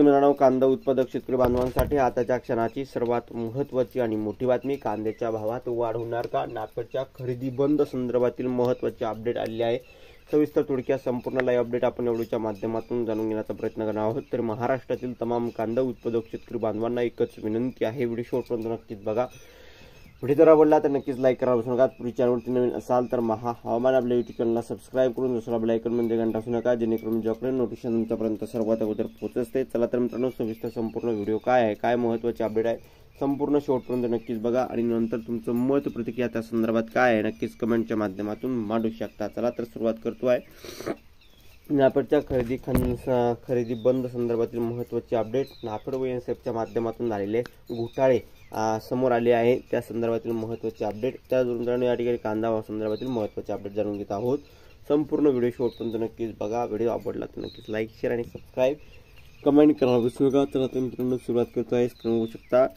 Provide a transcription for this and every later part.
मित्रांनो, कांदा उत्पादक शेतकरी बांधवांसाठी आताच्या क्षणाची सर्वात महत्त्वाची आणि मोठी बातमी, कांद्याच्या भावात वाढ होणार का? नाफेडच्या खरेदी बंद संदर्भातील महत्त्वाची अपडेट आलेली आहे। सविस्तर थोडक्यात संपूर्ण लाईव्ह अपडेट आपण व्हिडिओच्या माध्यमातून जाणून घेण्याचा प्रयत्न करणार आहोत। तर महाराष्ट्रातील तमाम कांदा उत्पादक शेतकरी बांधवांना एकच विनंती आहे, व्हिडिओ शेवटपर्यंत नक्कीच बघा। व्हिडिओ जर आवडला तर नक्कीच लाईक करा, विसरू नका। पुढील चॅनलवरती नवीन असाल तर महा हवामान आपल्या यूट्यूब चॅनलला सबस्क्राईब करून दुसरा बेल आयकॉन म्हणजे घंटा असू नका, जेणेकरून जॉबकडे नोटिफिकेशन तुमच्यापर्यंत सर्वात अगोदर पोहोचते। चला तर मित्रांनो, सविस्तर संपूर्ण व्हिडिओ काय आहे, काय महत्त्वाचे अपडेट आहे, संपूर्ण शेवटपर्यंत नक्कीच बघा आणि नंतर तुमचं मत प्रतिक्रिया त्या संदर्भात काय आहे नक्कीच कमेंटच्या माध्यमातून मांडू शकता। चला तर सुरुवात करतोय नाफेडच्या खरेदी बंद संदर्भातील महत्त्वाचे अपडेट। नाफेड व एनएसएफच्या माध्यमातून झालेले घोटाळे समोर आले आहे, त्या संदर्भातील महत्त्वाचे अपडेट। त्याचबरोबर या ठिकाणी कांदा भाव संदर्भातील महत्त्वाचे अपडेट जाणून घेत आहोत। संपूर्ण व्हिडिओ शेवटपर्यंत नक्कीच बघा। व्हिडिओ आवडला तर नक्कीच लाईक, शेअर आणि सबस्क्राईब कमेंट करा, विसरू नका। चला तर मित्रांनो, सुरुवात करतोय। स्क्रीन बघू शकता,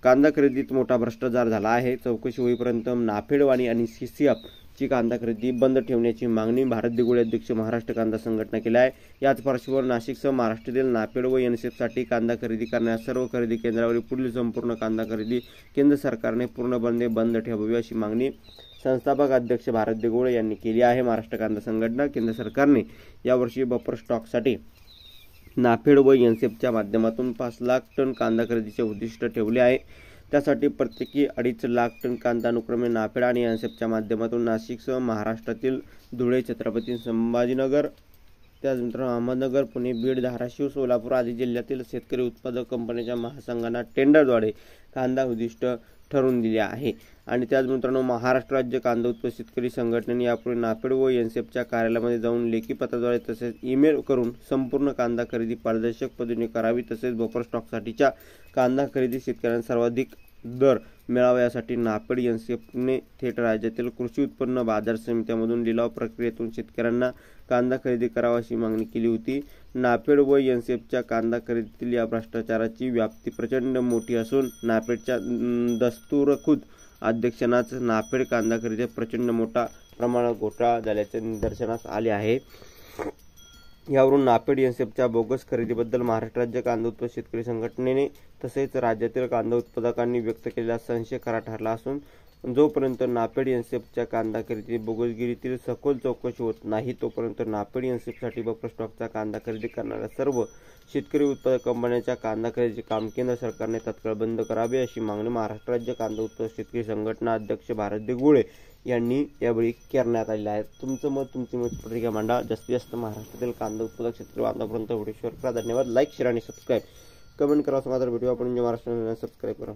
कांदा खरेदीत मोठा भ्रष्टाचार झाला आहे। चौकशी होईपर्यंत नाफेड आणि सीसीएफ ची कांदा खरेदी बंद ठेवण्याची मागणी भारत दिगोळे अध्यक्ष महाराष्ट्र कांदा संघटना केली आहे। याच पार्श्वभूमीवर नाशिकसह महाराष्ट्रातील नाफेड व एनएसएफसाठी कांदा खरेदी करण्यास सर्व खरेदी केंद्रावरील पुढील संपूर्ण कांदा खरेदी केंद्र सरकारने पूर्णपणे बंद ठेवावी अशी मागणी संस्थापक अध्यक्ष भारत दिगोळे यांनी केली आहे। महाराष्ट्र कांदा संघटना केंद्र सरकारने यावर्षी बफर स्टॉकसाठी नाफेड व एनएसएफच्या माध्यमातून 5 लाख टन कांदा खरेदीचे उद्दिष्ट ठेवले आहे। त्यासाठी प्रत्येकी 2.5 लाख टन कांदा अनुक्रमे नाफेड आणि एनएसएफच्या माध्यमातून नाशिकसह महाराष्ट्रातील धुळे, छत्रपती संभाजीनगर, त्यानंतर अहमदनगर, पुणे, बीड, धाराशिव, सोलापूर आदी जिल्ह्यातील शेतकरी उत्पादक कंपन्यांच्या महासंघांना टेंडरद्वारे कांदा उद्दिष्ट ठरवून दिले आहे। आणि त्याचबरोबर महाराष्ट्र राज्य कांदा उत्पादक शेतकरी संघटनेने यापूर्वी नाफेड व एनएसएफच्या कार्यालयामध्ये जाऊन लेखी पत्राद्वारे तसेच ईमेल करून संपूर्ण कांदा खरेदी पारदर्शक पद्धतीने करावी, तसेच बफर स्टॉकसाठीच्या कांदा खरेदी शेतकऱ्यांना सर्वाधिक दर मिळावा यासाठी नाफेड एनएसएफने थेट राज्यातील कृषी उत्पन्न बाजार समित्यांमधून लिलाव प्रक्रियेतून शेतकऱ्यांना कांदा खरेदी करावा अशी मागणी केली होती। नाफेड व एनएसएफच्या कांदा खरेदीतील या भ्रष्टाचाराची व्याप्ती प्रचंड मोठी असून नाफेडच्या दस्तूरखुद अध्यक्षांनाच नाफेड कांदा खरेदीत प्रचंड मोठा प्रमाणात घोटाळा झाल्याचे निदर्शनास आले आहे। यावरून नाफेड एनएसएफच्या बोगस खरेदीबद्दल महाराष्ट्र राज्य कांदा उत्पादक शेतकरी संघटनेने तसेच राज्यातील कांदा उत्पादकांनी व्यक्त केलेला संशय खरा ठरला असून जोपर्यंत नाफेड एनएसएफच्या कांदा खरेदी बोगसगिरीतील सखोल चौकशी होत नाही तोपर्यंत नाफेड एनएसएफसाठी बफर स्टॉकचा कांदा खरेदी करणाऱ्या सर्व शेतकरी उत्पादक कंपन्यांच्या कांदा खरेदीचे काम केंद्र सरकारने तात्काळ बंद करावे अशी मागणी महाराष्ट्र राज्य कांदा उत्पादक शेतकरी संघटना अध्यक्ष भारत दिगोळे यांनी यावेळी करण्यात आले आहे। तुमचं मत, तुमची मत प्रतिक्रिया मांडा। जास्तीत जास्त महाराष्ट्रातील कांदा उत्पादक शेतकरी बांधवांपर्यंत व्हिडिओ शेअर करा। धन्यवाद। लाईक, शेअर आणि सबस्क्राईब कमेंट करा। समांतर व्हिडिओ आपण महाराष्ट्र सबस्क्राईब करा।